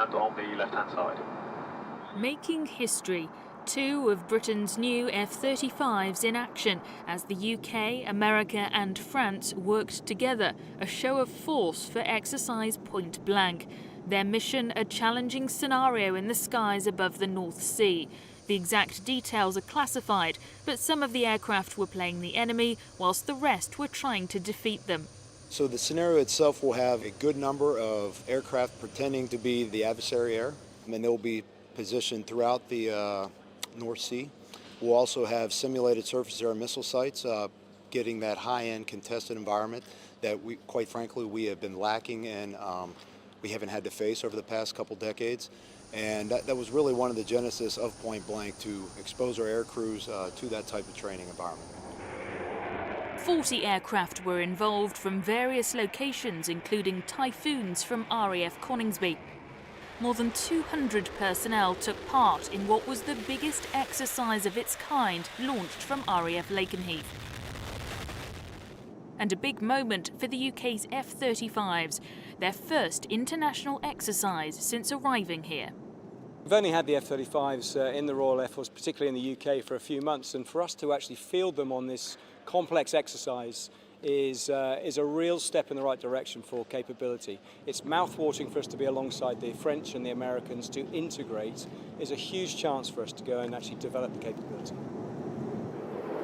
and on the left-hand side. Making history. 2 of Britain's new F-35s in action as the UK, America and France worked together, a show of force for exercise Point Blank. Their mission, a challenging scenario in the skies above the North Sea. The exact details are classified, but some of the aircraft were playing the enemy, whilst the rest were trying to defeat them. So the scenario itself will have a good number of aircraft pretending to be the adversary air, and they'll be positioned throughout the North Sea. We'll also have simulated surface-to-air missile sites, getting that high-end contested environment that quite frankly, we have been lacking and we haven't had to face over the past couple decades. And that was really one of the genesis of Point Blank, to expose our air crews to that type of training environment. 40 aircraft were involved from various locations, including Typhoons from RAF Coningsby. More than 200 personnel took part in what was the biggest exercise of its kind launched from RAF Lakenheath. And a big moment for the UK's F-35s, their first international exercise since arriving here. We've only had the F-35s in the Royal Air Force, particularly in the UK, for a few months, and for us to actually field them on this complex exercise is a real step in the right direction for capability. It's mouth-watering for us to be alongside the French and the Americans to integrate. Is a huge chance for us to go and actually develop the capability.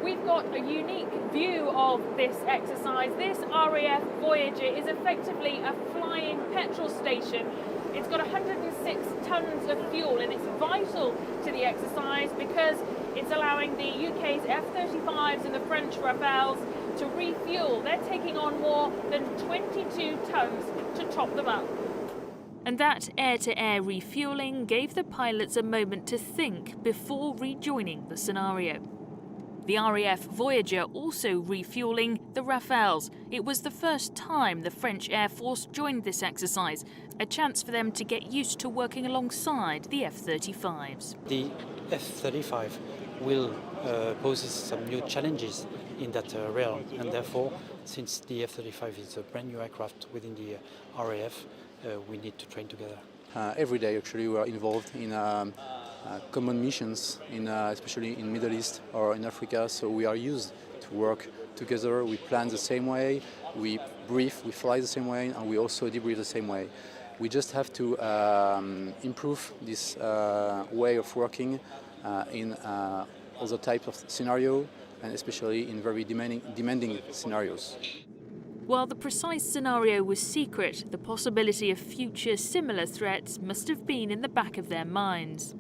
We've got a unique view of this exercise. This RAF Voyager is effectively a flying petrol station. It's got 106 tons of fuel, and it's vital to the exercise because it's allowing the UK's F-35s and the French Rafales to refuel. They're taking on more than 22 tons to top them up. And that air-to-air refuelling gave the pilots a moment to think before rejoining the scenario. The RAF Voyager also refueling the Rafales. It was the first time the French Air Force joined this exercise, a chance for them to get used to working alongside the F-35s. The F-35 will pose some new challenges in that realm, and therefore, since the F-35 is a brand new aircraft within the RAF, we need to train together. Every day, actually, we are involved in common missions, especially in Middle East or in Africa, so we are used to work together. We plan the same way, we brief, we fly the same way, and we also debrief the same way. We just have to improve this way of working in other types of scenario, and especially in very demanding scenarios. While the precise scenario was secret, the possibility of future similar threats must have been in the back of their minds.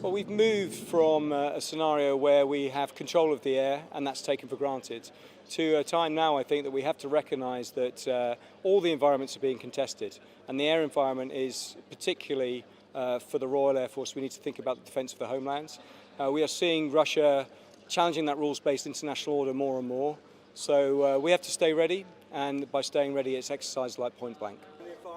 Well, we've moved from a scenario where we have control of the air, and that's taken for granted, to a time now, I think, that we have to recognise that all the environments are being contested, and the air environment is particularly for the Royal Air Force. We need to think about the defence of the homeland. We are seeing Russia challenging that rules-based international order more and more, so we have to stay ready, and by staying ready, it's exercises like Point Blank.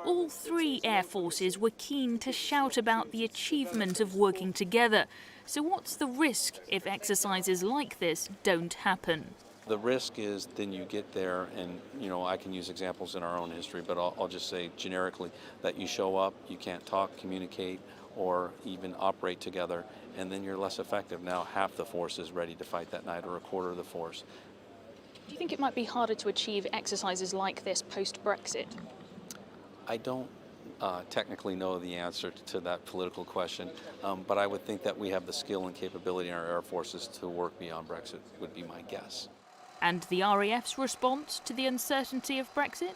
All 3 air forces were keen to shout about the achievement of working together. So what's the risk if exercises like this don't happen? The risk is then you get there, and I can use examples in our own history, but I'll just say generically that you show up, you can't talk, communicate, or even operate together, and then you're less effective. Now half the force is ready to fight that night, or a quarter of the force. Do you think it might be harder to achieve exercises like this post-Brexit? I don't technically know the answer to that political question, but I would think that we have the skill and capability in our air forces to work beyond Brexit, would be my guess. And the RAF's response to the uncertainty of Brexit?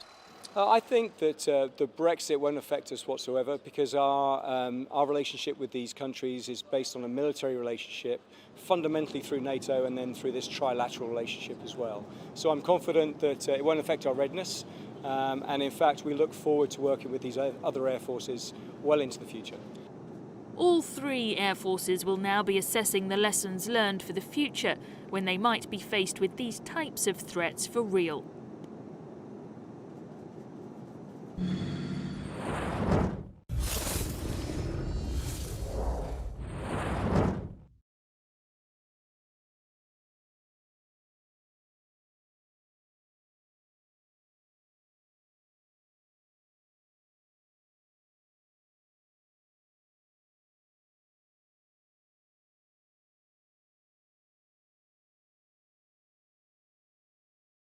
I think that the Brexit won't affect us whatsoever, because our relationship with these countries is based on a military relationship, fundamentally through NATO and then through this trilateral relationship as well. So I'm confident that it won't affect our readiness, and in fact we look forward to working with these other air forces well into the future. All 3 air forces will now be assessing the lessons learned for the future when they might be faced with these types of threats for real.